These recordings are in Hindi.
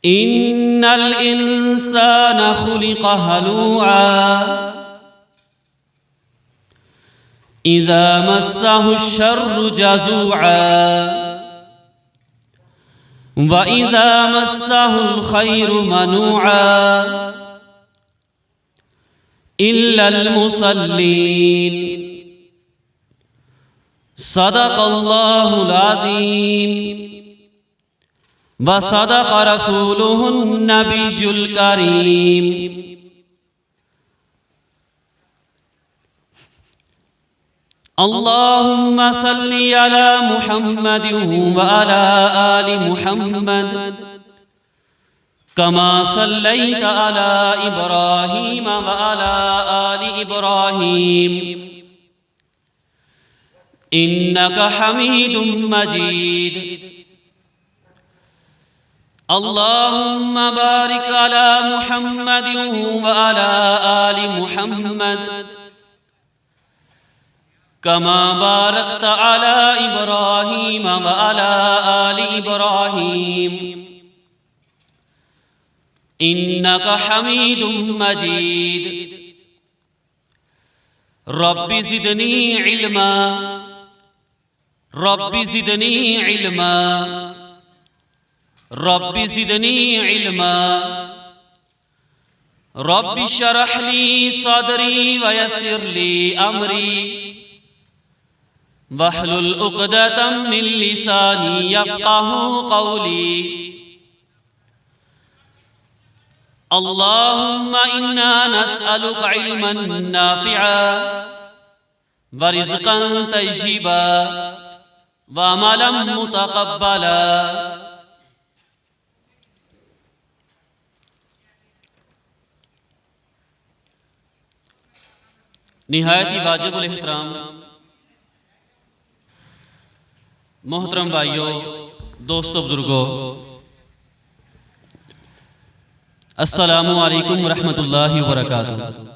इन्नल इंसान खुलिक़ हलूआ इज़ा मस्सहु शर्रु जज़ूआ व इज़ा मस्सहुल खैरु मनूआ इल्लल मुसल्लीन। सदक़ल्लाहुल अज़ीम व सदक़ रसूलुहुन नबियुल करीम। अल्लाहुम्मा सल्लि अला मुहम्मद व अला आलि मुहम्मद कमा सल्लैत अला इब्राहीम व अला आलि इब्राहीम इन्नका हमीदुम मजीद। अल्लाहुम्मा बारिक अला मुहम्मद व अला आलि मुहम्मद कमा बारकत अला इब्राहीम व अला आलि इब्राहीम इन्नका हमीदुम मजीद। Rabbi ज़िदनी इल्मा rabbi ज़िदनी इल्मा rabbi ज़िदनी इल्मा। रब्बि शरह ली सदरी व यस्सिर ली अमरी वहलुल उक़दतम मिन लिसानी यफ़क़हू क़ौली। अल्लाहुम्मा इन्ना नस्अलुका इल्मन नाफ़िआ व रिज़्क़न तय्यिबा व अमलन मुतक़ब्बला। निहायत ही वाजिबुल एहतराम मोहतरम भाइयों, दोस्तों, बुजुर्गों, अस्सलामु अलैकुम रहमतुल्लाहि व बरकातुहू।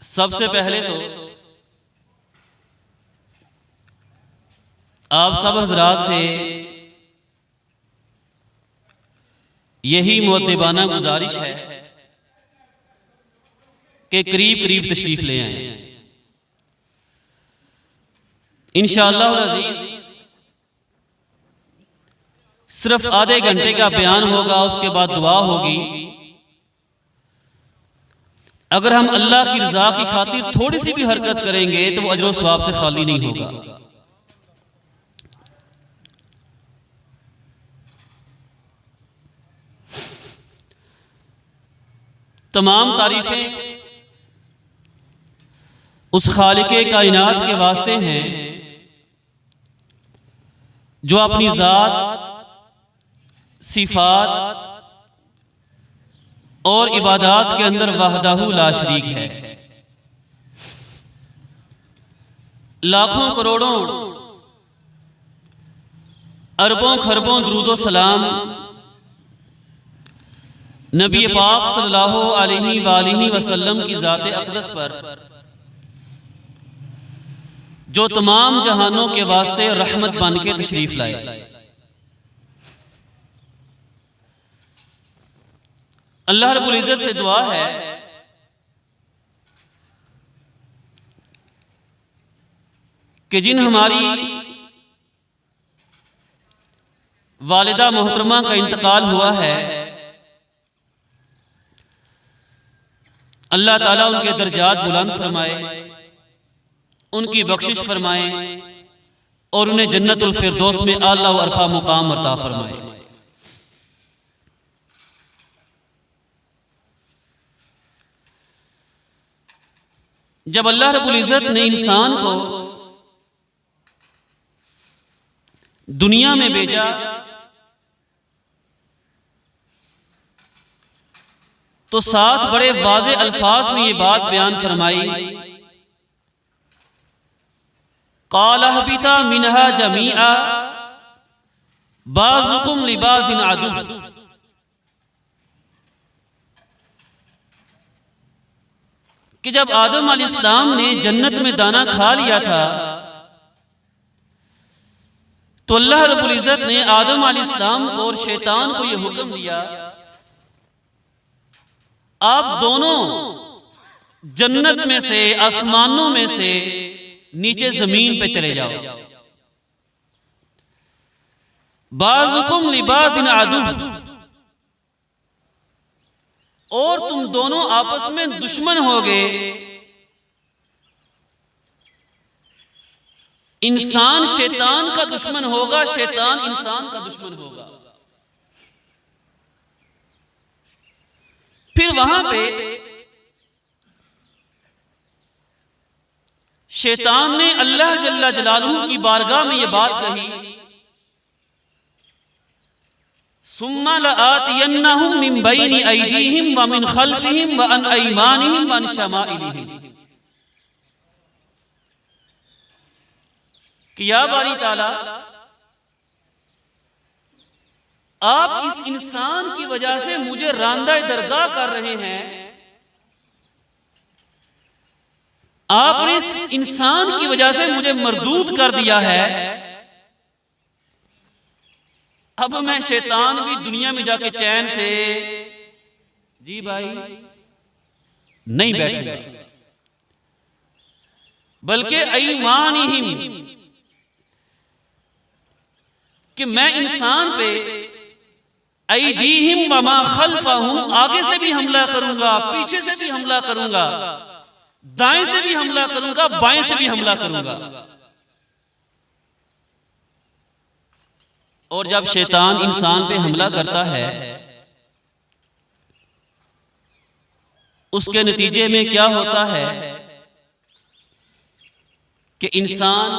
सबसे पहले तो आप सब हज़रात से यही मुअद्दिबाना गुजारिश है कि करीब करीब तशरीफ ले आए। इंशाअल्लाह अज़ीज़ सिर्फ आधे घंटे का बयान होगा, उसके बाद दुआ होगी। अगर हम अल्लाह की रज़ा की खातिर थोड़ी सी भी हरकत करेंगे तो वो अजर व सवाब से खाली नहीं होगा। तमाम तारीफें उस खालिक़े कायनात के वास्ते हैं जो अपनी ज़ात, सिफ़ात और इबादात के अंदर वहदहू ला शरीक है। लाखों करोड़ों अरबों खरबों दुरूदो सलाम नबी पाक सल्लल्लाहु अलैहि वसल्लम की ज़ात अक़दस पर जो तमाम जहानों के वास्ते रहमत बन के तशरीफ लाए। अल्लाह रब्बुल इज़्ज़त से दुआ है कि जिन हमारी वालिदा मोहतरमा का इंतकाल हुआ है, अल्लाह ताला उनके दर्जात बुलंद फरमाए, उनकी बख्शिश फरमाए और उन्हें जन्नतुल फिरदौस में आला व अरफा मुकाम अता फरमाए। जब अल्लाह रब्बुल इज़्ज़त ने इंसान को दुनिया में भेजा तो साथ बड़े वाज़े अल्फाज में ये बात बयान फरमाई, क़ाल अहबिता मिनहा जमीआ बाज़ुकुम लिबाज़िन अदु। कि जब आदम अलैहिस्सलाम ने जन्नत में दाना खा लिया था तो अल्लाह रब्बुल इज़्ज़त ने आदम अलैहिस्सलाम को और शैतान को यह हुक्म दिया, आप दोनों जन्नत में से, आसमानों में से नीचे जमीन पे चले जाओ। बाज़ुकुम लिबाज़िन अदु, और तुम दोनों आपस में दुश्मन हो गए। इंसान शैतान का दुश्मन होगा, शैतान इंसान का दुश्मन होगा। फिर वहां पे शैतान ने अल्लाह जल्ला जलालहू की बारगाह में यह बात कही, सुम्मा लआतियन्नहुम मिन बैनि अयदीहिम व मिन खल्फिहिम व अन अयमानिहिम व अन शमाइलिहिम, कि या बारी ताला, आप इस इंसान की वजह से मुझे रांदा दरगाह कर रहे हैं, आपने इस इंसान की वजह से मुझे मरदूद कर दिया है। अब मैं शैतान भी दुनिया में जाके चैन से, जी भाई, नहीं बैठूंगा, बल्कि अयमानिहिम, कि मैं इंसान पे अयदीहिम व मा खल्फहुम, आगे से भी हमला करूंगा, पीछे से भी हमला करूंगा, दाएं से भी हमला करूंगा, बाएं से भी हमला करूंगा। और जब शैतान इंसान पे हमला करता है, उसके नतीजे में क्या होता है कि इंसान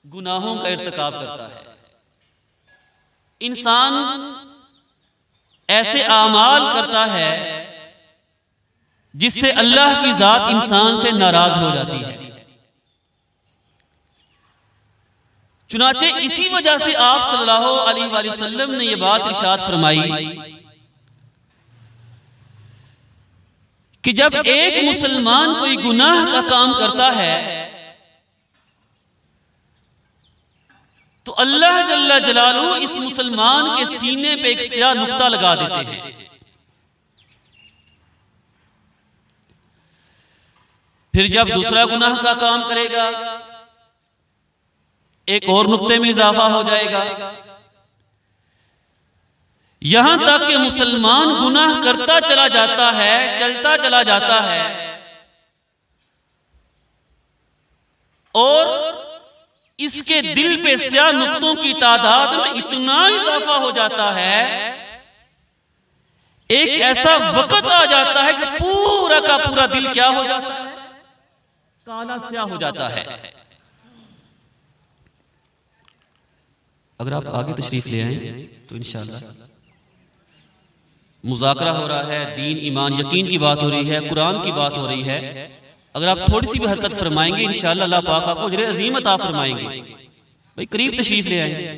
गुनाहों का इर्तिकाब करता है। इंसान ऐसे आमाल करता है जिससे अल्लाह की जात इंसान से नाराज हो जाती है। चुनाचे इसी वजह से आप सल्लल्लाहु अलैहि वसल्लम ने यह बात इरशाद फरमाई कि जब एक मुसलमान कोई गुनाह का काम करता है तो अल्लाह जल्ला जलालहू इस मुसलमान के सीने पे एक स्याह नुक्ता लगा देते हैं। फिर जब दूसरा गुनाह का काम करेगा, एक और नुक्ते में इजाफा हो जाएगा, यहां तक कि मुसलमान गुनाह करता चला जाता है, चलता चला जाता है, और इसके दिल पे स्याह नुक्तों की तादाद में इतना इजाफा हो जाता है, एक ऐसा वक्त आ जाता है कि पूरा का पूरा दिल क्या हो जाता है, काला स्याह हो जाता है। अगर आप आगे तशरीफ ले आए तो इंशाअल्लाह मुज़ाकरा हो रहा है, दीन ईमान यकीन की बात हो रही है, कुरान की बात हो रही है। अगर आप थोड़ी सी भी हरकत फरमाएंगे इंशाअल्लाह अल्लाह पाक आपको अजर अज़ीम अता फरमाएंगे। भाई करीब तशरीफ ले आए।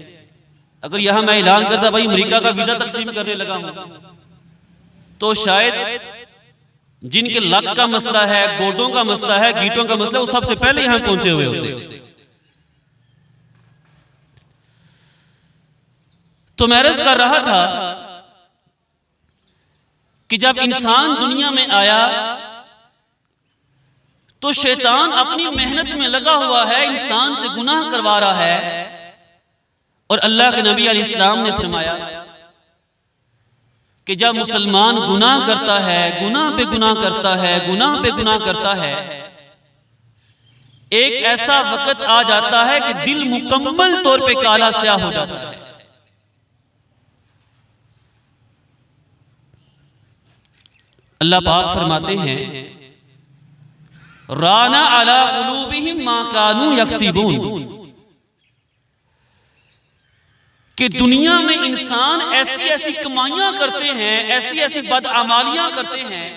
अगर यहां मैं ऐलान करता भाई अमेरिका का वीजा तकसीम करने लगा हूं, तो शायद जिनके लक का मसला है, गोडों का मसला है, गीटों का मसला, वो सबसे पहले यहां पहुंचे हुए होते। तो मैं अर्ज़ कर रहा था कि जब इंसान दुनिया में आया तो शैतान अपनी मेहनत में लगा हुआ है, इंसान से गुनाह करवा रहा है। और अल्लाह के नबी अलैहिस्सलाम ने फरमाया कि जब मुसलमान गुनाह करता है, गुनाह पे गुनाह करता है, गुनाह पे गुनाह करता है, एक ऐसा वक्त आ जाता है कि दिल मुकम्मल तौर पे काला स्याह हो जाता है। अल्लाह पाक फरमाते हैं, राना अला कुलूबिहिम मा कानू यक्सिबून, कि दुनिया में इंसान ऐसी ऐसी कमाइयां करते हैं, ऐसी ऐसी बदअमालियां करते हैं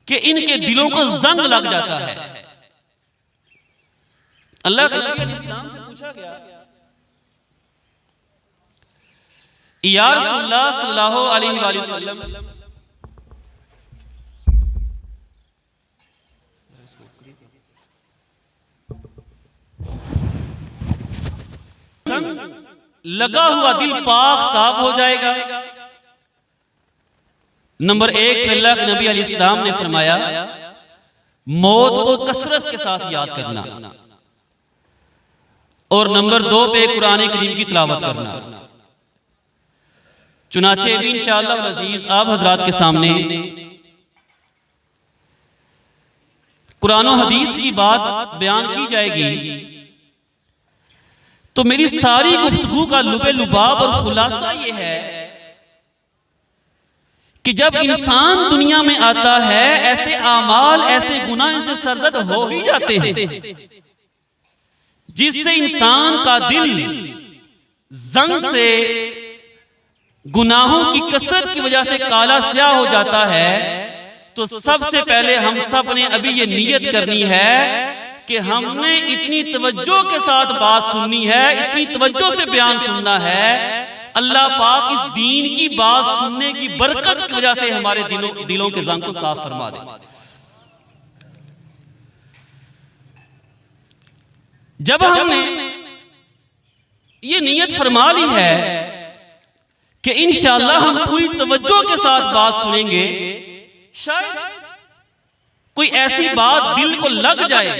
कि इनके दिलों को जंग लग जाता है। अल्लाह के नबी इस्लाम से पूछा गया, या रसूलल्लाह सल्लल्लाहु अलैहि वसल्लम, लगा हुआ दिल पाक साफ हो जाएगा। नंबर 1 पे अल्लाह के नबी अलैहिस्सलाम ने फरमाया मौत को कसरत के साथ याद करना, और नंबर 2 पे कुरान करीम की तिलावत करना। चुनाचे भी इंशाअल्लाह अज़ीज आप हजरात के सामने कुरान और हदीस की बात बयान की जाएगी, तो मेरी सारी गुफ्तगू का लुबे लुबाब और खुलासा यह है कि जब इंसान दुनिया में आता है ऐसे आमाल, ऐसे गुनाह इनसे सरजद हो ही जाते हैं जिससे इंसान का दिल जंग से, गुनाहों की कसरत की वजह से काला स्याह हो जाता है। तो सबसे पहले हम सब ने अभी ये नियत करनी है कि हमने इतनी तवज्जो के साथ बात सुननी है, इतनी तवज्जो से बयान सुनना है। अल्लाह पाक इस दीन की बात सुनने की बरकत की वजह से हमारे दिलों के जंग को साफ फरमा दे। जब हमने ये नियत फरमा ली है कि इंशाअल्लाह हम पूरी तवज्जो के साथ बात सुनेंगे, शायद कोई ऐसी बात दिल को लग जाए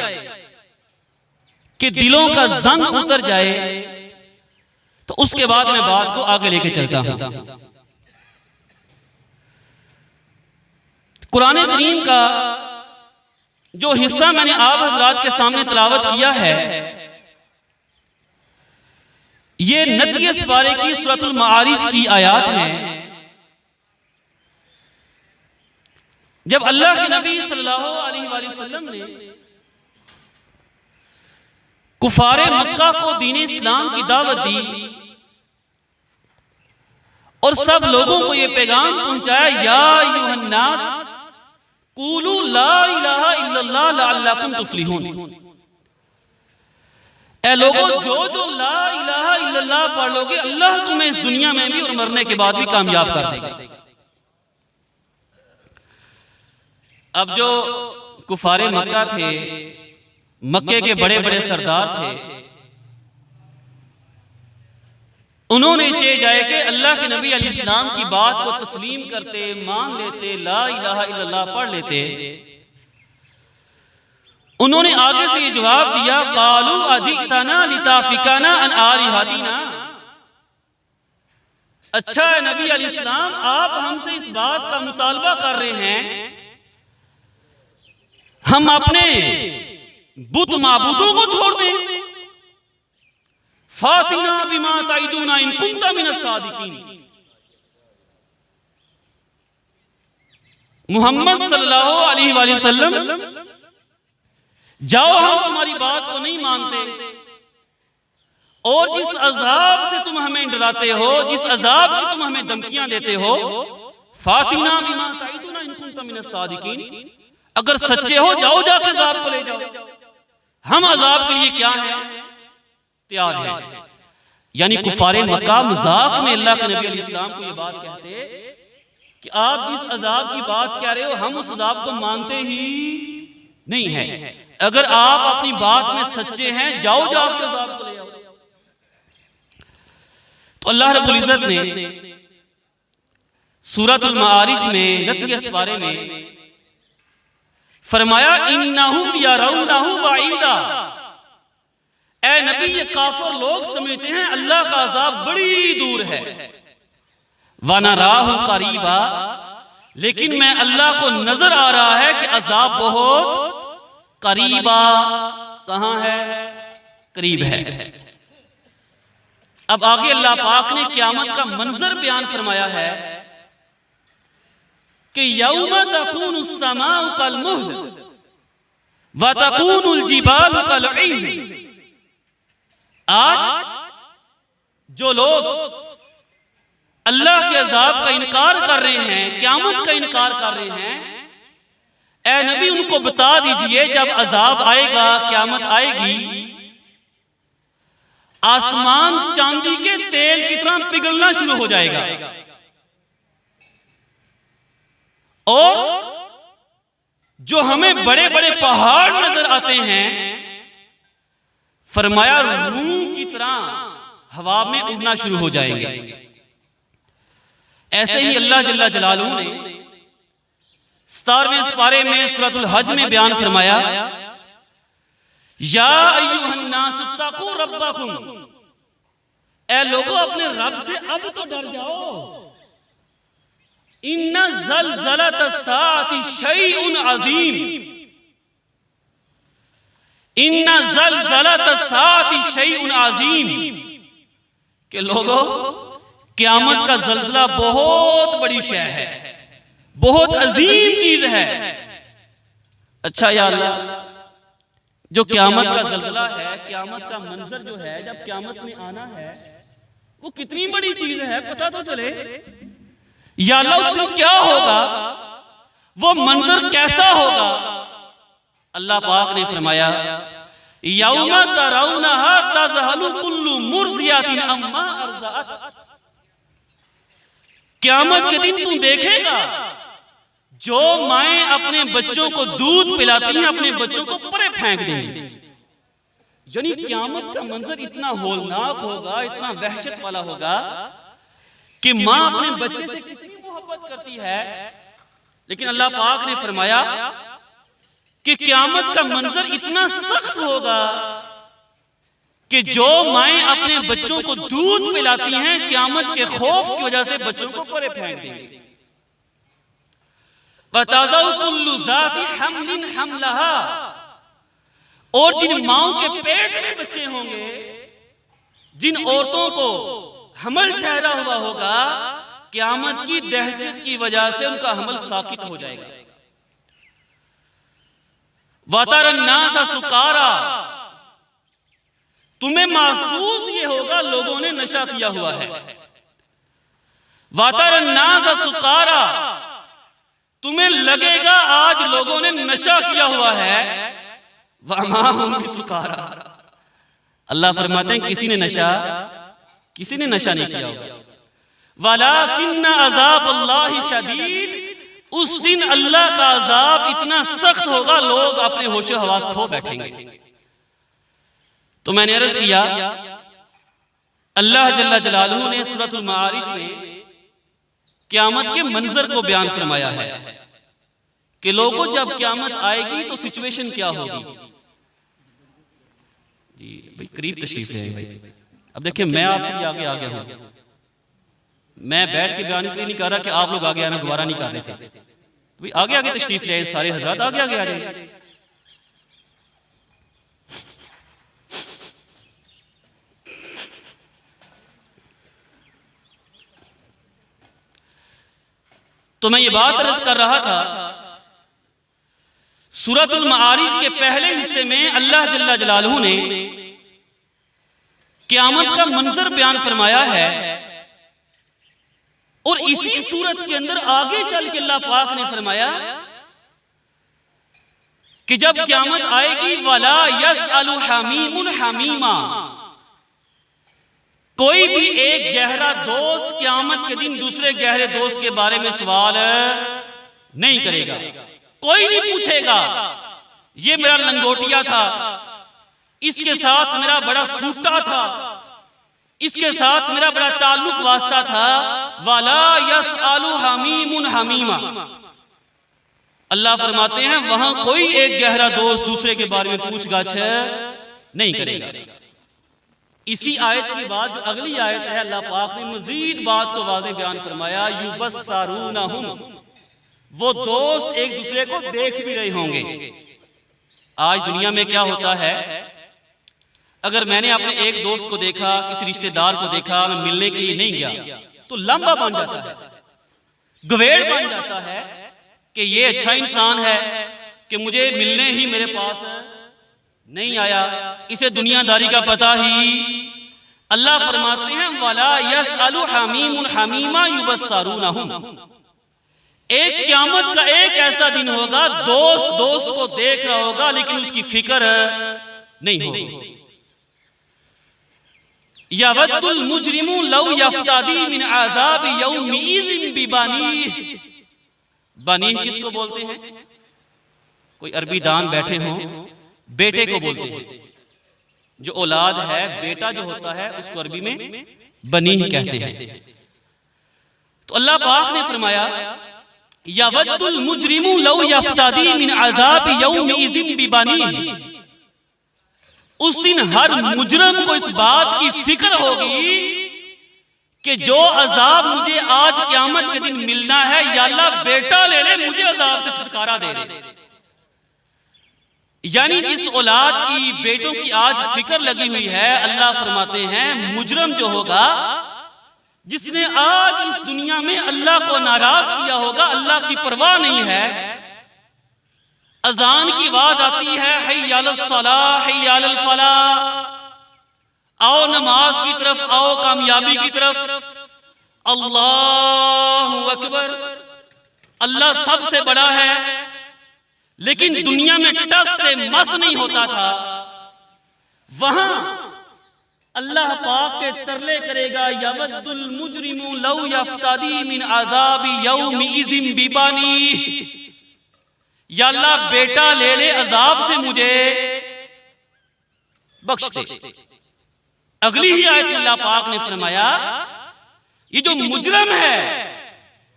कि दिलों का जंग उतर जाए, तो उसके बाद मैं बात को आगे लेके चलता हूं। कुरान करीम का जो हिस्सा मैंने आप हजरात के सामने तिलावत किया है, ये 29 पारे की सूरतुल मारिज की आयात हैं। जब अल्लाह के नबी सल्लल्लाहु अलैहि वसल्लम ने कुफारे मक्का को दीन इस्लाम की दावत दी और सब लोगों को यह पैगाम पहुंचाया, या अय्युहन्नास कूलू ला इलाहा इल्लल्लाह लअल्लकुम तुफ्लिहून। ए लोगों, जो ला इलाहा इल्लल्लाह पढ़ लोगे, अल्लाह तुम्हें इस दुनिया में भी और मरने के बाद भी कामयाब कर देगा। अब जो कुफारे मक्का थे, मक्के के बड़े बड़े सरदार थे, उन्होंने चाहे जाए कि अल्लाह के नबी अलैहिस्सलाम की बात को तस्लीम करते, मान लेते, ला इलाहा इल्लल्लाह पढ़ लेते। उन्होंने आगे से ये जवाब दिया, कालू अजीतना लिताफिकाना अन आलिहातिना। अच्छा है नबी अलैहिस्सलाम, आप हमसे इस बात का मुतालबा कर रहे हैं हम अपने बुत माबूदों को छोड़ दें। फातिना बिमा ताइदूना इन कुंता मिनस सादिकीन। मोहम्मद सल्लल्लाहु अलैहि वसल्लम, जाओ हम तुम्हारी बात को नहीं मानते, और जिस अजाब से तुम हमें डराते हो, जिस अजाब की तुम हमें धमकियां देते हो, फातिना बिमा ताइदूना इन कुंता मिनस सादिकीन, अगर सच्चे हो जाओ, जाके अजाब को ले जाओ, हम अजाब के लिए क्या है तैयार है। यानी कुफारे मक्का मजाक में अल्लाह के नबी अलैहिस्सलाम को ये बात कहते कि आप जिस अजाब की बात कह रहे हो, हम उस अजाब को मानते ही नहीं है। अगर आप अपनी बात में सच्चे हैं, जाओ जाके अजाब को ले आओ। तो अल्लाह रब्बुल इज्जत ने सूरतुल मारिज में 29 पारे में फरमाया, इन्नहुम यरौनहु बईदा। ए नबी, ये काफिर लोग समझते हैं अल्लाह का अजाब बड़ी दूर है, वनराहु करीबा, लेकिन मैं अल्लाह को नजर आ रहा है कि अजाब बहुत करीबा। कहां है? करीब है। अब आगे अल्लाह पाक ने क़यामत का मंजर बयान फरमाया है कि यौमा तकूनुस समाउ कल मुhl व तकूनुल जिबालु कल ईन। आज जो लोग अल्लाह के अजाब का इनकार कर रहे हैं, क़यामत का इनकार कर रहे हैं, ए नबी उनको बता दीजिए जब अजाब आएगा, क़यामत आएगी, आसमान चांदी के तेल की तरह पिघलना शुरू हो जाएगा, और जो हमें बड़े बड़े पहाड़ नजर आते हैं, फरमाया रूम की तरह हवा में उड़ना शुरू हो जाएंगे। ऐसे ही अल्लाह जल्ला जलालहू ने 17वें पारे में सूरतुल हज में बयान फरमाया, या अय्युहन नास इत्तकू रब्बकुम, ऐ लोगों अपने रब से अब तो डर जाओ। इन्ना ज़लज़लत अस्साअति शैउन अज़ीम, इन्ना ज़लज़लत अस्साअति शैउन अज़ीम, के लोगों क़यामत का ज़लज़ला बहुत बड़ी शय है, बहुत अजीम चीज है। अच्छा या अल्लाह, जो क़यामत का ज़लज़ला है, क़यामत का मंजर जो है, जब क़यामत में आना है, वो कितनी बड़ी चीज है पता तो चले। या अल्लाह उसमें क्या होगा, वो मंजर कैसा होगा। अल्लाह पाक ने फरमाया, यौमा तरौनहा तज़हलु कुल्लु मुर्ज़ियातिन अम्मा अर्ज़अत, क़यामत के दिन तू देखेगा जो माएं अपने बच्चों को दूध पिलाती हैं, अपने बच्चों को परे फेंक देंगी। यानी क़यामत का मंजर इतना होलनाक होगा, इतना वहशत वाला होगा कि मां अपने बच्चे से कितनी मोहब्बत करती है, लेकिन अल्लाह पाक ने फरमाया कि क़यामत का मंजर इतना सख्त होगा कि जो माएं अपने बच्चों को दूध पिलाती हैं, क़यामत के खौफ की वजह से बच्चों को परे फेंक देंगी। वतज़उ कुल्लु ज़ाति हम्लिन हम्लहा, और जिन माओं के पेट में बच्चे होंगे, जिन औरतों को हमल ठहरा हुआ होगा, क़यामत की दहशत की वजह से उनका हमल साकित हो जाएगा। वतरन नासा सुकारा, तुम्हें महसूस ये होगा लोगों ने नशा किया हुआ है। वतरन नासा सुकारा, तुम्हें लगेगा आज लोगों ने नशा किया हुआ है। वमा हुम बिसुकारा, अल्लाह फरमाते हैं किसी ने नशा नहीं किया होगा। वलाकिन्न अज़ाबुल्लाहि शदीद, उस दिन अल्लाह का अजाब इतना सख्त होगा लोग अपने होशो हवास खो बैठेंगे। तो मैंने अर्ज किया, अल्लाह जल्ला जलालहू ने सूरतुल मारिज में क़यामत के मंजर को बयान फरमाया है कि लोगों जब क़यामत आएगी तो सिचुएशन क्या होगी। जी भाई करीब तशरीफ ले भाई। अब देखिए मैं आपके आगे आ गया हूं, मैं बैठ के बयान इसलिए नहीं कर रहा कि आप लोग आगे आना दोबारा नहीं कर रहे थे। भाई आगे आगे तशरीफ ले, सारे हजरात आगे आगे आ जाए। तो मैं ये बात अर्ज कर रहा था, सूरतुल मारिज के पहले हिस्से में अल्लाह जल्ला जलालहू ने क़यामत का मंजर बयान फरमाया है, और इसी सूरत के अंदर आगे चल के अल्लाह पाक ने फरमाया कि जब क़यामत आएगी, वला यसअलु हमीमुन हमीमा, कोई भी एक गहरा दोस्त क़यामत के दिन दूसरे गहरे दोस्त के बारे में सवाल नहीं करेगा। कोई नहीं पूछेगा ये मेरा लंगोटिया था, इसके साथ मेरा बड़ा सूटा था, इसके साथ मेरा बड़ा ताल्लुक वास्ता था। वला यसअलु हमीमुन हमीमा, अल्लाह फरमाते हैं वहां कोई एक गहरा दोस्त दूसरे के बारे में पूछगाछ नहीं करेगा। इसी आयत के बाद जो अगली आयत है, अल्लाह पाक ने मजीद बात को वाज़ेह बयान फरमाया, युबस्सरूनहुम, वो दोस्त एक दूसरे को देख भी रहे होंगे। आज दुनिया में क्या होता है, अगर मैंने अपने एक दोस्त को देखा, किसी रिश्तेदार को देखा, मैं मिलने के लिए नहीं गया, तो लंबा बन जाता है, गवेड़ बन जाता है कि ये अच्छा इंसान है कि मुझे मिलने ही मेरे पास नहीं आया, इसे दुनियादारी का पता ही। अल्लाह फरमाते हैं वला यसअलु हमीमुन हमीमा युबस्सरूनहुम, एक क़यामत का एक ऐसा दिन होगा दोस्त दोस्त को देख रहा होगा लेकिन उसकी फिक्र नहीं होगी। यवद्दुल मुजरिमु लौ यफ्तादी मिन अज़ाबि यौमिइज़िन बिबनीह, बनीह किसको बोलते हैं? कोई अरबी दान बैठे हों, बेटे को बोलते हैं। जो औलाद है, बेटा जो होता है, उसको अरबी में बनी कहते हैं। तो अल्लाह पाक ने फरमाया यवद्दुल मुजरिमु लौ यफ्तादी मिन अज़ाब यौमिज़िन बिबनीह। उस दिन हर मुजरम को इस बात की फिक्र होगी कि जो अजाब मुझे आज क़यामत के दिन मिलना है, या अल्लाह बेटा ले ले, मुझे अजाब से छुटकारा दे दे। यानी जिस औलाद की, बेटों की आज फिक्र लगी हुई है, अल्लाह फरमाते हैं मुजरम जो होगा, जिसने आज इस दुनिया में अल्लाह को नाराज किया होगा, अल्लाह की परवाह नहीं है, अजान की आवाज आती है हय्या अलस सलाह हय्या अलल फलाह, आओ नमाज की तरफ, आओ कामयाबी की तरफ, अल्लाहु अकबर, अल्लाह सबसे बड़ा है। लेकिन दुनिया में टस से मस नहीं होता था, वहां अल्लाह पाक के तरले करेगा यवद्दुल मुजरिमु लौ यफ्तादी मिन अज़ाबि यौमिज़िन बिबनीह। या अल्लाह बेटा ले ले, अजाब से मुझे बख्श दे। अगली ही आयत अल्लाह पाक ने फरमाया ये जो मुजरम है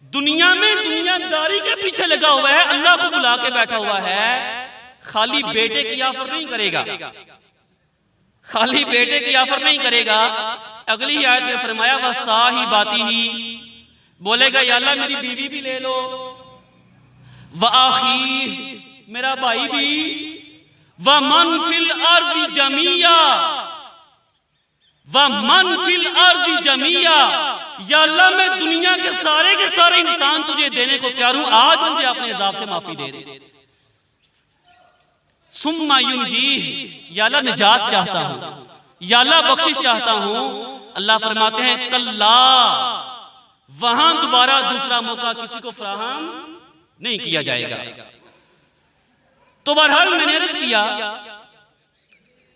दुनिया में दुनियादारी के पीछे लगा हुआ है, अल्लाह को बुला के बैठा हुआ है, खाली बेटे की ऑफर नहीं करेगा, खाली बेटे की ऑफर नहीं करेगा। अगली ही आयत में फरमाया वह साहिबाती ही, बोलेगा या अल्लाह मेरी बीवी भी ले लो, वह आखी मेरा भाई भी, वह मन फिल अर्ज़ि जमिया, वह मन फिल अर्ज़ि जमिया, या अल्लाह मैं दुनिया के सारे इंसान तुझे देने को तैयार हूं, आज मुझे अपने अज़ाब से माफी दे दे। सुम्मा युनजीह, या अल्लाह निजात चाहता हूं, या अल्लाह बख्शिश चाहता हूं। अल्लाह फरमाते हैं कल्ला, वहां दोबारा दूसरा मौका किसी को फराहम नहीं किया जाएगा। तो बहरहाल मैंने अर्ज़ किया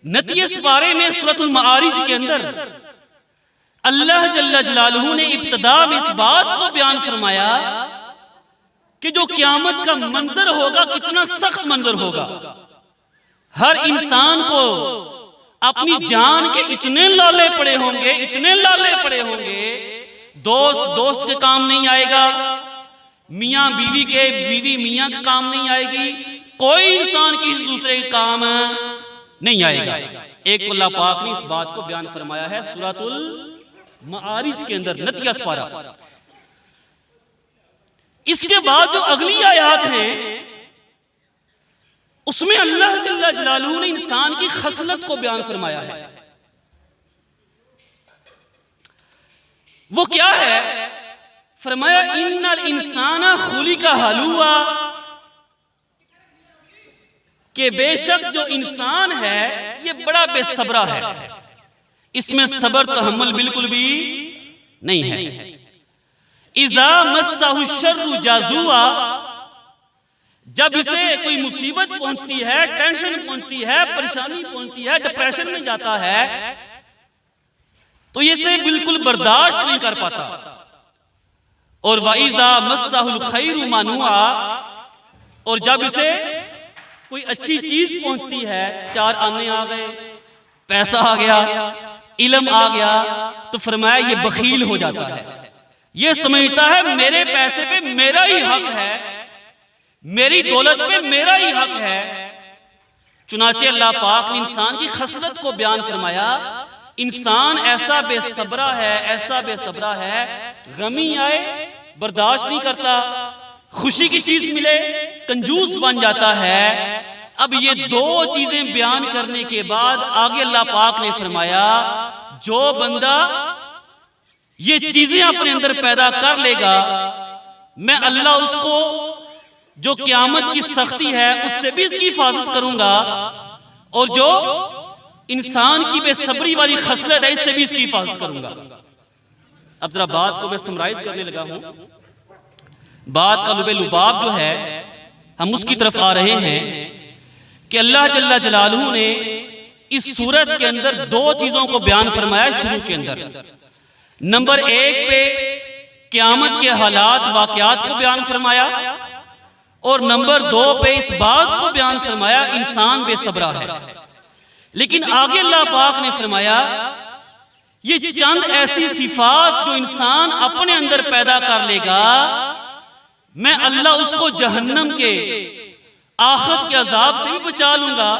नतीजे इस बारे में सूरतुल माआरिज के अंदर अल्लाह जल्ला जलालहू ने इब्तिदा में इस बात को बयान फरमाया कि जो क़यामत का मंजर होगा कितना सख्त मंजर होगा। हर इंसान को अपनी जान के इतने लाले पड़े होंगे, इतने लाले पड़े होंगे, दोस्त के काम नहीं आएगा, मियाँ बीवी के, बीवी मियाँ के काम नहीं आएगी, कोई इंसान किसी दूसरे के काम नहीं आएगा। एक अल्लाह पाक ने इस बात को बयान फरमाया है सूरतुल माआरिज के अंदर नतिया पारा। इसके बाद जो अगली आयत है उसमें अल्लाह जल्ला जलालहू ने इंसान की खसलत को बयान फरमाया है। वो क्या है? फरमाया इन्नल इंसाना खुलिका हलुआ, कि बेशक जो इंसान है ये बड़ा बेसब्रा है, इसमें सब्र तहम्मुल बिल्कुल भी नहीं है। इज़ा मस्सहु शर्रु जाज़ुआ, जब इसे कोई मुसीबत पहुंचती है, टेंशन पहुंचती है, परेशानी पहुंचती है, डिप्रेशन में जाता है, तो ये इसे बिल्कुल बर्दाश्त नहीं कर पाता। और वाइज़ा मस्सहुल खैरु मनुआ, और जब इसे कोई अच्छी चीज पहुंचती है, चार आने आ गए, पैसा आ गया, इल्म आ गया, तो फरमाया ये बखील हो जाता है। ये समझता है मेरे पैसे पे मेरा ही हक है, मेरी दौलत पे मेरा ही हक है। चुनाचे अल्लाह पाक ने इंसान की खसलत को बयान फरमाया, इंसान ऐसा बेसब्रा है, ऐसा बेसब्रा है, गमी आए बर्दाश्त नहीं करता, खुशी की चीज मिले कंजूस बन जाता है। अब ये दो चीजें बयान करने के बाद आगे अल्लाह पाक ने फरमाया जो बंदा ये चीजें अपने अंदर पैदा कर लेगा, मैं अल्लाह उसको जो क़यामत की सख्ती है उससे भी इसकी हिफाजत करूंगा, और जो इंसान की बेसब्री वाली खसलत है इससे भी इसकी हिफाजत करूंगा। अब जरा बात को मैं समराइज करने लगा हूं। बात का लुबे लुबाब जो है हम उसकी तरफ आ रहे हैं कि अल्लाह जल्ला जलालहू ने इस सूरत के अंदर दो चीजों को बयान फरमाया। शुरू के अंदर नंबर एक पे क़यामत के हालात वाक़यात को बयान फरमाया, और नंबर दो पे इस बात को बयान फरमाया इंसान बेसब्रा है। लेकिन आगे अल्लाह पाक ने फरमाया ये चंद ऐसी सिफात जो इंसान अपने अंदर पैदा कर लेगा, मैं अल्लाह उसको जहन्नम के आखिरत के अजाब से भी बचा लूंगा,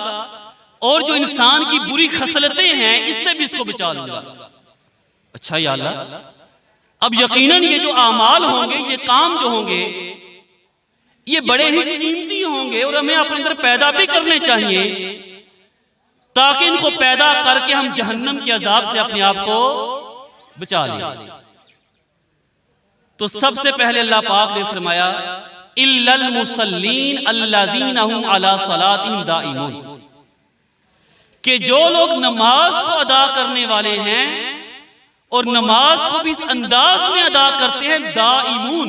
और जो इंसान की बुरी खसलतें हैं इससे भी इसको बचा लूंगा। अच्छा या अल्लाह, अब यकीनन ये जो आमाल होंगे, ये काम जो होंगे, ये बड़े ही कीमती होंगे और हमें अपने अंदर पैदा भी करने चाहिए, ताकि इनको पैदा करके हम जहन्नम के अजाब से अपने आप को बचा लें। तो सबसे पहले अल्लाह पाक ने फरमाया इल्लल मुसल्लीन अल्लज़ीना हुम अला सलातिहिम दाइमून, कि जो लोग नमाज को अदा करने वाले हैं और नमाज को भी इस अंदाज में अदा करते हैं, दाइमून,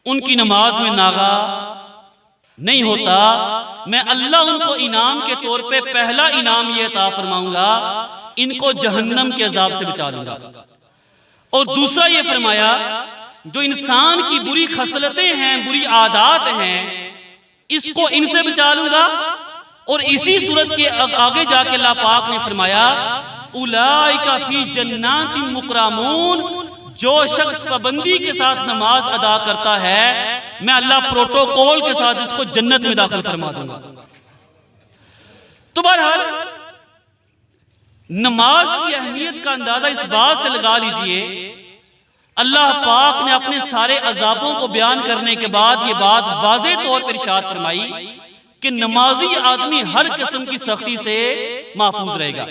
उनकी नमाज में नागा नहीं होता, मैं अल्लाह उनको इनाम के तौर पे पहला इनाम ये अता फरमाऊंगा, इनको जहन्नम के अजाब से बचा लूंगा। और दूसरा ये फरमाया जो इंसान की बुरी खसलतें हैं, बुरी आदत हैं, इसको इनसे बचा लूंगा। और इसी सूरत के आगे जाके अल्लाह पाक ने फरमाया उलाइका फी जन्नातिन मुकरमून, जो शख्स पाबंदी के साथ नमाज अदा करता है, मैं अल्लाह प्रोटोकॉल के साथ इसको जन्नत में दाखिल फरमा दूंगा। तो बहरहाल नमाज की अहमियत का अंदाजा इस बात से लगा लीजिए, अल्लाह पाक ने अपने सारे अजाबों को बयान करने के बाद ये बात वाज़े तौर पर इरशाद फरमाई कि नमाजी आदमी हर किस्म की सख्ती से महफूज रहेगा।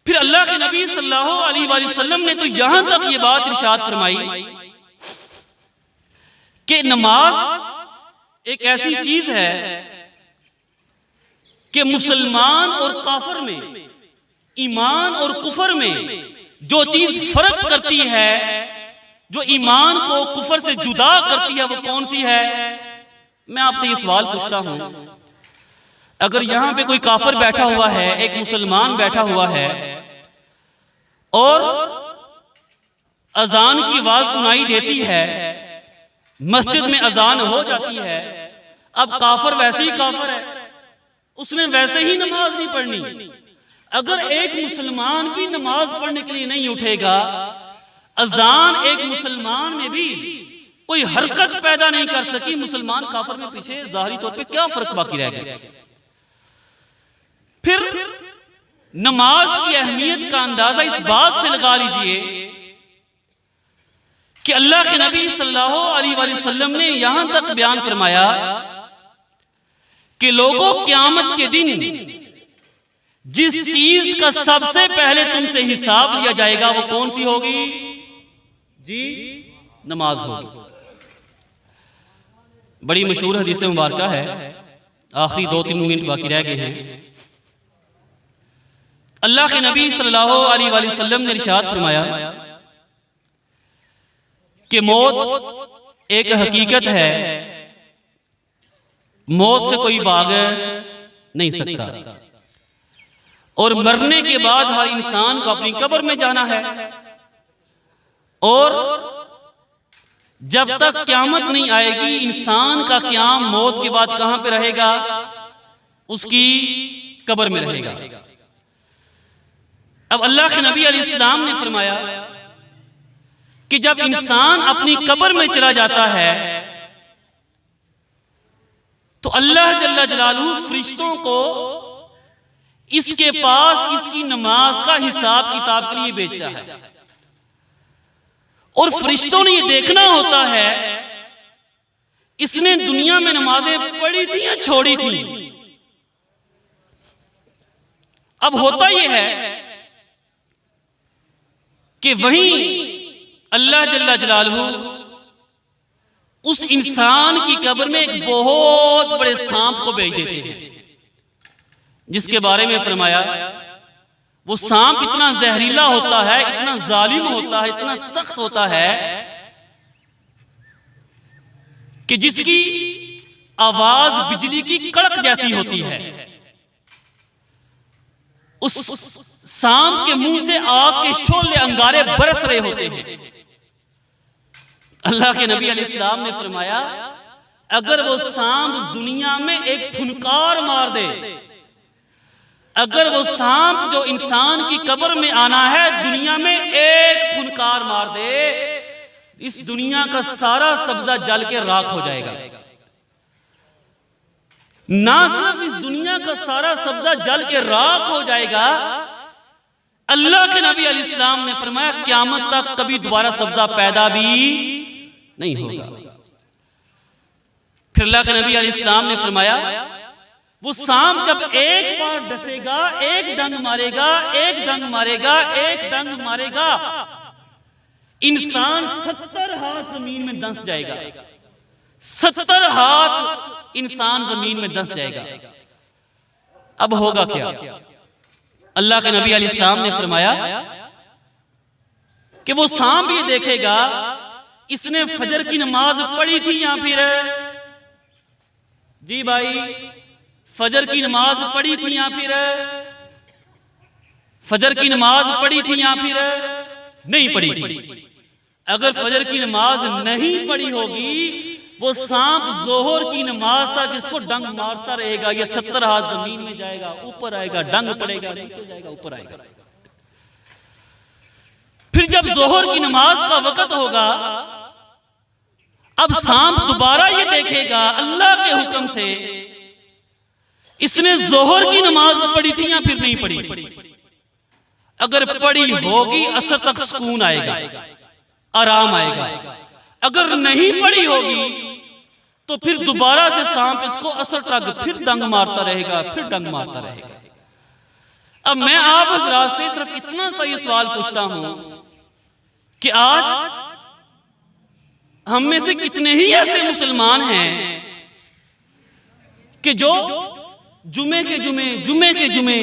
फिर अल्लाह के नबी सल्लल्लाहु अलैहि वसल्लम ने तो यहां तक ये बात इरशाद फरमाई कि नमाज एक ऐसी चीज है कि मुसलमान और काफिर में, ईमान और कुफर में जो चीज फर्क करती है, जो ईमान को कुफर से जुदा करती है, वो कौन सी है? मैं आपसे ये सवाल पूछता हूं, अगर यहां पे कोई काफिर बैठा हुआ है, एक मुसलमान बैठा हुआ है और अजान की आवाज सुनाई देती है, मस्जिद में अजान हो जाती है, अब काफिर वैसे ही काफिर है, उसने वैसे ही नमाज नहीं पढ़नी। अगर एक मुसलमान भी नमाज पढ़ने के लिए नहीं उठेगा, अजान एक मुसलमान में भी कोई हरकत पैदा नहीं कर सकी, मुसलमान काफिर में पीछे जाहिरी तौर पे क्या फर्क बाकी रह गया? फिर नमाज की अहमियत का अंदाजा इस बात से लगा लीजिए कि अल्लाह के नबी सल्लल्लाहु अलैहि वसल्लम ने यहां तक बयान फरमाया कि लोगों क़यामत के दिन जिस चीज का सबसे पहले तुमसे हिसाब लिया जाएगा वो कौन सी होगी? जी, नमाज होगी। बड़ी मशहूर हदीस मुबारक है, आखिरी 2-3 मिनट बाकी रह गए हैं। अल्लाह के नबी सल्लल्लाहु अलैहि वसल्लम ने इरशाद फरमाया कि मौत एक हकीकत है, मौत से कोई भाग नहीं सकता, और मरने के बाद हर इंसान को अपनी कब्र में जाना है, और जब तक क़यामत नहीं आएगी इंसान का क़याम मौत के बाद कहां पे रहेगा? उसकी कब्र में रहेगा। अब अल्लाह के नबी अलैहिस्सलाम ने फरमाया कि जब इंसान अपनी कब्र में चला जाता है तो अल्लाह जल्ला जलालहू फरिश्तों को इसके पास इसकी नमाज का हिसाब किताब के लिए भेजता है, और फरिश्तों ने ये देखना होता है इसने दुनिया में नमाजें पढ़ी थी या छोड़ी थी। अब होता यह है कि वहीं अल्लाह जल्ला जलालहू उस इंसान की कब्र में एक बहुत बड़े सांप को भेज देते हैं, जिसके बारे में फरमाया वो सांप इतना जहरीला होता है, इतना जालिम होता है, इतना सख्त होता है कि जिसकी आवाज बिजली की कड़क जैसी होती है। उस सांप के मुंह से आग के शोले अंगारे बरस रहे होते हैं। अल्लाह के नबी अलैहिस्सलाम ने फरमाया अगर वो सांप दुनिया में एक फुनकार मार दे अगर वो सांप जो इंसान की कब्र में आना है दुनिया में एक फुनकार मार दे, इस दुनिया का सारा सब्जा जल के राख हो जाएगा। ना सिर्फ इस दुनिया का सारा सब्जा जल के राख हो जाएगा, अल्लाह के नबी अलैहिस्सलाम ने फरमाया क़यामत तक कभी दोबारा सब्जा पैदा भी नहीं होगा। फिर अल्लाह के नबी अलैहिस्सलाम ने फरमाया वो सांप जब एक बार डसेगा, एक डंग मारेगा, एक डंग मारेगा, एक डंग मारेगा, इंसान 70 हाथ जमीन में धंस जाएगा। 70 हाथ इंसान जमीन में धंस जाएगा। अब होगा क्या? अल्लाह के नबी अलैहिस्सलाम ने फरमाया कि वो सांप ये देखेगा इसने फजर की नमाज पढ़ी थी या फिर जी भाई फजर की नमाज पढ़ी थी या फिर फजर की नमाज पढ़ी थी या फिर नहीं पढ़ी थी। अगर फजर की नमाज नहीं पढ़ी होगी वो सांप जोहर की नमाज तक इसको डंग मारता रहेगा। ये 70 हाथ जमीन में जाएगा, ऊपर आएगा, डंग पड़ेगा, नीचे जाएगा, ऊपर आएगा। फिर जब जोहर की नमाज का वक्त होगा, अब सांप दोबारा ये देखेगा अल्लाह के हुक्म से इसने जोहर की नमाज पढ़ी थी या फिर नहीं पढ़ी थी। अगर पढ़ी होगी असर तक सुकून आएगा, आराम आएगा। अगर नहीं पढ़ी होगी तो फिर दोबारा से सांप इसको असर तक फिर डंग मारता रहेगा, फिर डंग मारता रहेगा। अब मैं आप हज़रात से सिर्फ इतना सा ये सवाल पूछता हूं कि आज हम में से कितने ही ऐसे मुसलमान हैं कि जो जुमे के जुमे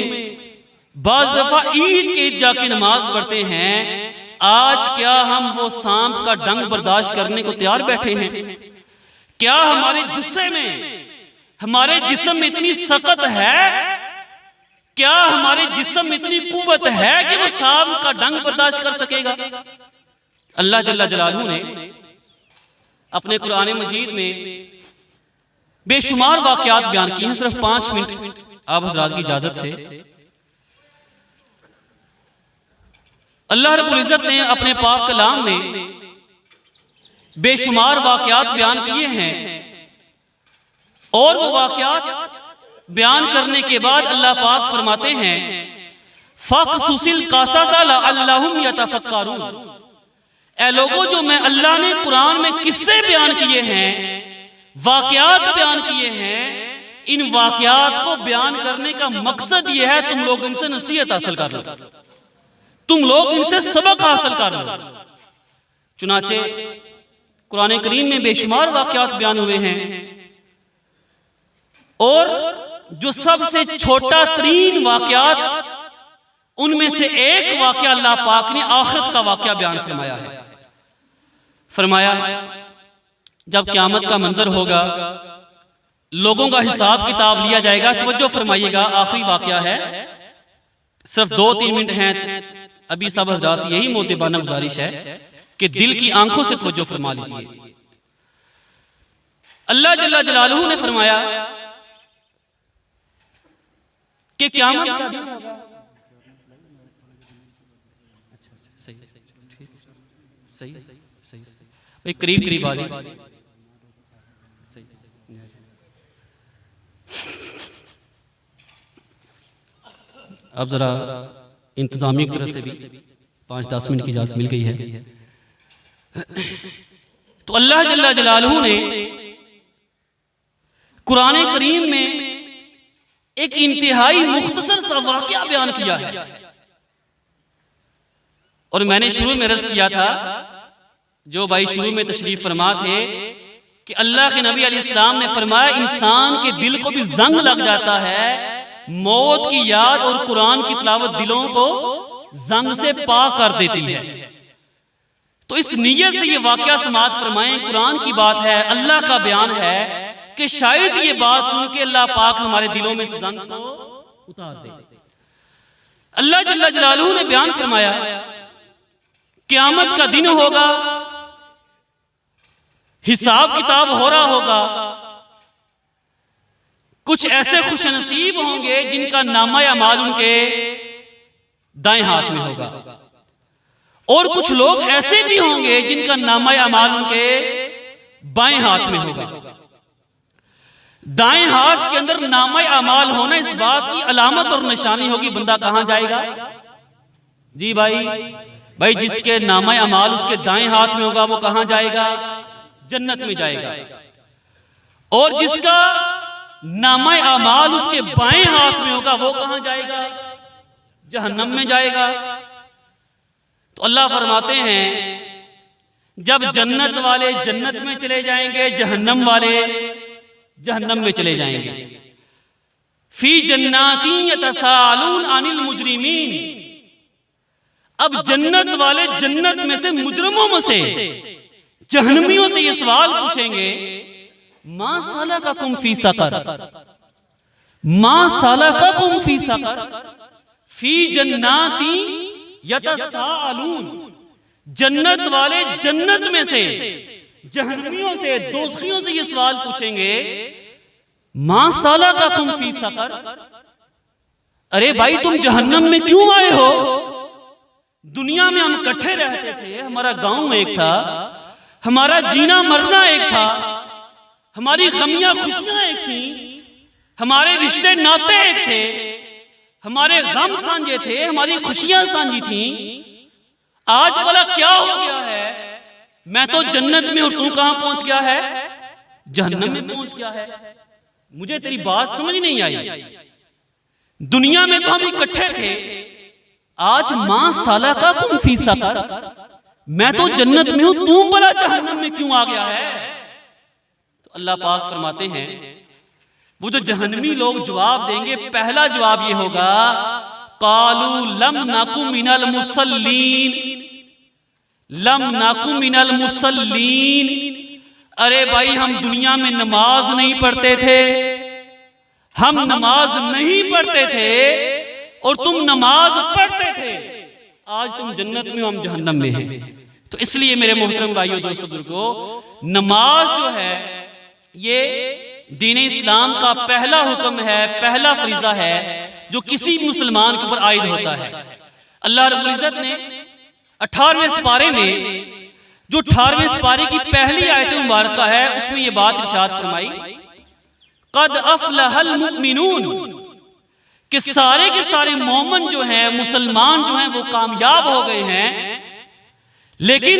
बाज दफा ईद के ईद जाके नमाज पढ़ते हैं। आज क्या हम वो सांप का डंग बर्दाश्त करने को तैयार बैठे हैं? क्या हमारे जुस्से में, हमारे जिस्म में इतनी सख्त है, क्या हमारे जिस्म में इतनी कुव्वत है कि वो सांप का डंग बर्दाश्त कर सकेगा? अल्लाह जल्ला जलालहू ने अपने कुरान मजीद में बेशुमार वाक़यात बयान किए हैं। सिर्फ 5 मिनट आप हज़रात की इजाजत से अल्लाह रब्बुल इज़्ज़त ने अपने पाक कलाम में बेशुमार वाक़यात बयान किए हैं और वो वाक़यात बयान करने के बाद अल्लाह पाक फरमाते हैं फ़क़्सुसिल क़सस लअल्लहुम यतफ़क्करून। ऐ लोगों, जो मैं अल्लाह ने कुरान में किस्से बयान किए हैं, वाक़यात बयान किए हैं, इन वाक़यात को बयान करने का मकसद यह है तुम लोग इनसे नसीहत हासिल कर लो, तुम लोग इनसे सबक हासिल कर लो। चुनाचे कुरान करीम में बेशुमार वाक़यात बयान हुए हैं और जो सबसे छोटा तरीन वाक़यात उनमें से एक वाक़या अल्लाह पाक ने आखिरत का वाक़या बयान फरमाया है। फरमाया जब क़यामत का मंजर होगा, लोगों का हिसाब किताब लिया जाएगा। तवज्जो फरमाइएगा, आखिरी वाक़या है, सिर्फ 2-3 मिनट हैं। अभी सब हज़रात से यही मोतिबाना गुजारिश है कि दिल की आंखों से तवज्जो फरमा लीजिए। अल्लाह जल्ला जलालहू ने फरमाया कि क़यामत का दिन होगा। सही भाई, करीब आ जाए। अब जरा इंतजामिया की तरफ से भी 5-10 मिनट की इजाजत मिल गई है। तो अल्लाह जल्ला जलालहू ने कुरान करीम में एक इंतहाई मुख्तसर सा वाक़या बयान किया है और मैंने शुरू में अर्ज़ किया था, जो भाई शुरू में तशरीफ फरमा थे, कि अल्लाह के नबी अलैहिस्सलाम ने फरमाया इंसान के दिल को भी जंग लग जाता है, मौत की याद और कुरान की तिलावत दिलों को जंग से पाक कर देती है। तो इस नीयत से ये वाक़या समाअत फरमाएं, कुरान की बात है, अल्लाह का बयान है कि शायद ये बात सुन के अल्लाह पाक हमारे दिलों में जंग को उतार दे। अल्लाह जल्ला जलालहू ने बयान फरमाया क़यामत का दिन होगा, हिसाब किताब हो रहा होगा, कुछ ऐसे खुशनसीब होंगे जिनका नामा अमाल उनके दाएं हाथ में होगा, और कुछ लोग ऐसे भी होंगे जिनका नामा अमाल उनके बाएं हाथ में होगा। दाएं हाथ के अंदर नामा अमाल होना इस बात की अलामत और निशानी होगी बंदा कहां जाएगा। जी भाई जिसके नामा अमाल उसके दाएं हाथ में होगा वो कहां जाएगा, जन्नत में जाएगा। और जिसका नामा अमाल उसके बाएं हाथ में होगा वो कहां जाएगा, जहन्नम में जाएगा। तो अल्लाह फरमाते हैं जब जन्नत वाले जन्नत में चले जाएंगे, जहन्नम वाले जहन्नम में चले जाएंगे। फी जन्नाती यतसालून अनिल मुजरिमीन। अब जन्नत वाले जन्नत में से मुजरिमों में से जहन्नमियों से ये सवाल पूछेंगे, मा सलकाकुम फी सकर, मा सलकाकुम फी सकर। फी जन्नाती यतसालून, जन्नत वाले जन्नत में से जहन्नमियों से दोज़खियों से ये सवाल पूछेंगे, मा सलकाकुम फी सकर। अरे भाई तुम जहन्नम में क्यों आए हो? दुनिया में हम इकट्ठे रहते थे, हमारा गांव एक था, हमारा जीना मरना एक था, हमारी गमियां खुशियां एक थी, हमारे रिश्ते नाते एक थे, हमारे गम साझे थे, हमारी खुशियां साझी थी। आज भला क्या हो गया है? मैं तो जन्नत में और तू कहां पहुंच गया है, जहन्नम में पहुंच गया है। मुझे तेरी बात समझ नहीं आई। दुनिया में तो हम इकट्ठे थे, आज मां सलकाकुम फी सकर, मैं तो जन्नत में हूं, तू भला जहन्नम में क्यों आ गया है? तो अल्लाह पाक फरमाते हैं वो जो जहन्नमी लोग जवाब देंगे, पहला जवाब ये होगा, कालू लम नाकु मिनल मुसल्लीन, लम नाकु मिनल मुसल्लीन। अरे भाई हम दुनिया में नमाज नहीं पढ़ते थे, हम नमाज नहीं पढ़ते थे और तुम नमाज पढ़ते थे, आज तुम जन्नत में, हम जहन्नम में हैं। तो इसलिए मेरे मोहतरम भाइयों दोस्तों बुजुर्गों, नमाज जो है ये दीन इस्लाम का पहला हुक्म है, पहला फरीजा है जो किसी मुसलमान के ऊपर आयद होता है। अल्लाह रब्बुल इज्जत ने 18वें सिपारे में, जो 18वें सिपारे की पहली आयत मुबारक है, उसमें ये बात इरशाद फरमाई, कद अफलहल मुमिनून, कि सारे के सारे मोमिन जो हैं, मुसलमान जो हैं, वो कामयाब हो गए हैं। लेकिन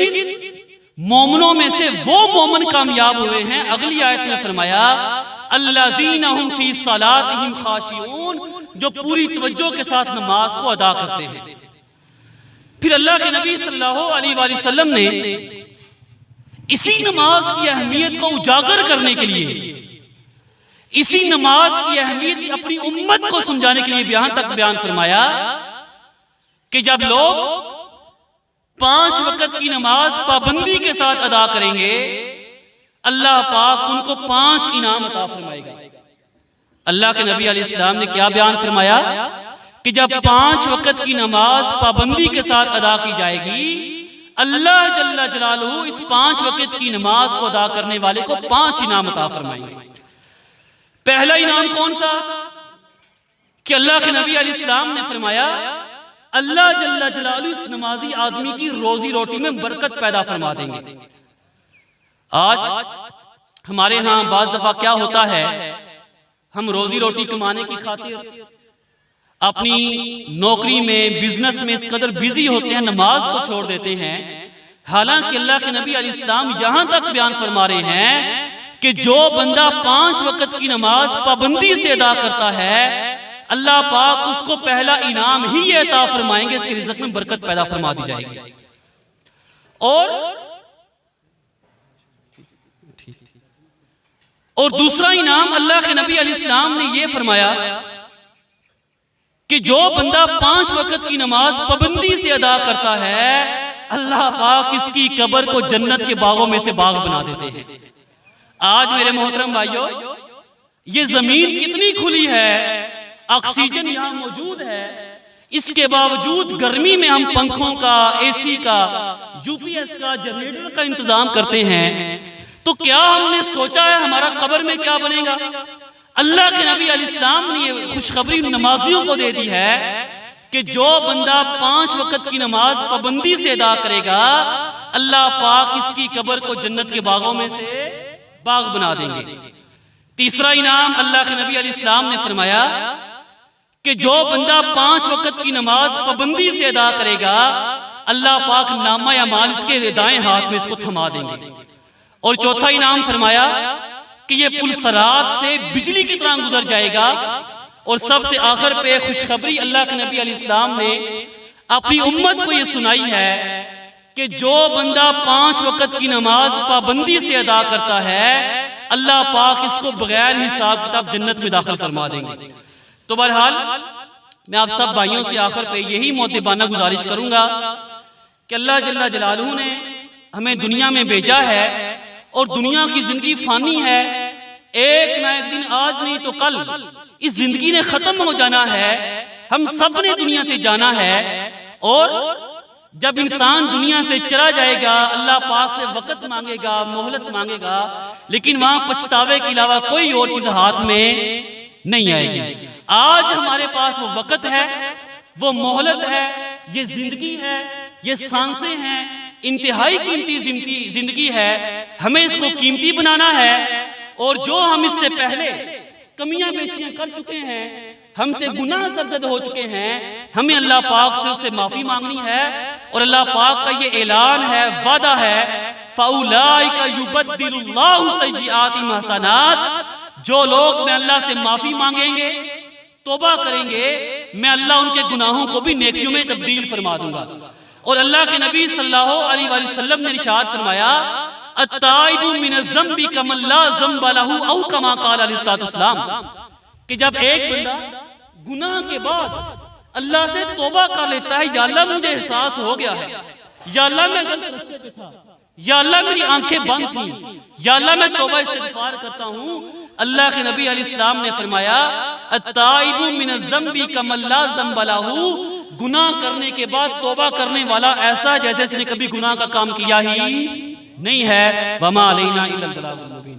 मोमिनों में से वो मोमिन कामयाब हुए हैं, अगली आयत में फरमाया, अल्लज़ीना हुम फी सलातिहिम खाशिऊन, जो पूरी तवज्जो के साथ नमाज को अदा करते हैं। फिर अल्लाह के नबी सल्लल्लाहु अलैहि वसल्लम ने इसी नमाज की अहमियत को उजागर करने के लिए, इसी नमाज की अहमियत अपनी उम्मत को समझाने के लिए यहां तक बयान फरमाया कि जब लोग 5 वक्त की नमाज पाबंदी के साथ अदा करेंगे, अल्लाह पाक उनको 5 इनाम अता फरमाएगा। अल्लाह के नबी अलैहिस्सलाम ने क्या बयान फरमाया कि जब 5 वक्त की नमाज पाबंदी के साथ अदा की जाएगी, अल्लाह जल्ला जलालुहु इस 5 वक्त की नमाज को अदा करने वाले को 5 इनाम अता फरमाएंगे। पहला इनाम कौन सा? कि अल्लाह के नबी अलैहिस्सलाम ने फरमाया, अल्लाह जल्ला जलालुहु इस नमाजी आदमी की रोजी रोटी में बरकत पैदा फरमा देंगे। आज हमारे यहाँ बाज दफा क्या होता है, हम रोजी रोटी कमाने की खातिर अपनी नौकरी में, बिजनेस में इस कदर बिजी होते हैं, नमाज को छोड़ देते हैं। हालांकि अल्लाह के नबी अलैहिस्सलाम यहां तक बयान फरमा रहे हैं कि जो बंदा 5 वक्त की नमाज पाबंदी से अदा करता है, अल्लाह पाक उसको पहला इनाम ही ये अता फरमाएंगे, इसके रिज़्क़ में बरकत पैदा फरमा दी जाएगी। और दूसरा इनाम अल्लाह के नबी अलैहिस्सलाम ने यह फरमाया कि जो बंदा 5 वक्त की नमाज पाबंदी से अदा करता है, अल्लाह पाक इसकी कब्र को जन्नत के बागों में से बाग बना देते हैं। आज मेरे मोहतरम भाइयों, ये जमीन कितनी खुली है, ऑक्सीजन यहाँ मौजूद है, इसके बावजूद गर्मी में हम पंखों का, एसी का, यूपीएस का, जनरेटर का इंतजाम करते हैं। तो क्या हमने सोचा है हमारा कब्र में क्या बनेगा? अल्लाह के नबी अलैहिस्सलाम ने ये खुशखबरी नमाजियों को दे दी है कि जो बंदा 5 वक्त की नमाज पाबंदी से अदा करेगा, अल्लाह पाक इसकी कब्र को जन्नत के बागों में से बाग बना देंगे। तीसरा इनाम अल्लाह के नबी अलैहिस्सलाम ने फरमाया कि जो बंदा 5 वक्त की नमाज पाबंदी से अदा करेगा, अल्लाह पाक नामा या माल इसके दाएं हाथ में इसको थमा देंगे। और चौथा इनाम फरमाया कि ये पुल सरात से बिजली की तरह गुजर जाएगा। और सबसे आखिर पे खुशखबरी अल्लाह के नबी अलैहिस्सलाम ने अपनी उम्मत को ये सुनाई है कि जो बंदा 5 वक्त की नमाज पाबंदी से अदा करता है, अल्लाह पाक इसको बगैर हिसाब किताब जन्नत में दाखिल फरमा देंगे। तो बहरहाल मैं आप सब भाइयों से आखिर पे यही मोहब्बाना गुजारिश करूंगा कि अल्लाह जल्ला जलालहू ने हमें दुनिया में भेजा है और दुनिया की जिंदगी फानी है। एक ना एक दिन, आज नहीं तो कल, इस जिंदगी ने खत्म हो जाना है। हम सब ने दुनिया से जाना है और जब इंसान दुनिया से चला जाएगा, अल्लाह पाक से वक़्त मांगेगा, मोहलत मांगेगा, लेकिन वहां पछतावे के अलावा कोई और चीज हाथ में नहीं आएगी। आज हमारे पास वो वक़्त है, वो मोहलत है, ये जिंदगी है, ये सांसें हैं, इंतहाई कीमती जिंदगी है। हमें इसको कीमती बनाना है और जो हम इससे पहले कमियां पेशियां कर चुके हैं, हमसे गुनाह सरजद हो चुके हैं, हमें अल्लाह पाक से उससे माफी मांगनी है। और अल्लाह पाक का ये ऐलान है, वादा है, फउलाइका युबद्दिलुल्लाहु सय्यिआतिहिम हसनात। जो लोग मैं अल्लाह से माफी मांगेंगे, तौबा करेंगे, मैं अल्लाह उनके गुनाहों को भी नेकियों में तब्दील फरमा दूंगा। और अल्लाह के नबी सल्लल्लाहु अलैहि वसल्लम ने इरशाद फरमाया, अत्ताइबु मिनज़्ज़म्बि कमल्ला ज़म्ब लहू औ कमा क़ाल अलैहिस्सलाम, कि जब एक बंदा गुनाह के बाद अल्लाह से तौबा कर लेता है, या अल्लाह मुझे एहसास हो गया है, या अल्लाह मैं गलत रास्ते पे था, या अल्लाह मेरी आंखें बंद थी, या अल्लाह मैं तौबा इस्तिग़फ़ार करता हूँ। अल्लाह के नबी अलैहिस्सलाम ने फरमाया, अत्ताइबु मिनज़्ज़म्बि कमल्ला ज़म्ब लहू, गुनाह करने के बाद तौबा करने वाला ऐसा जैसे इसने कभी गुनाह का काम किया ही नहीं है। वमा अलैना इल्लल बलागुल मुबीन।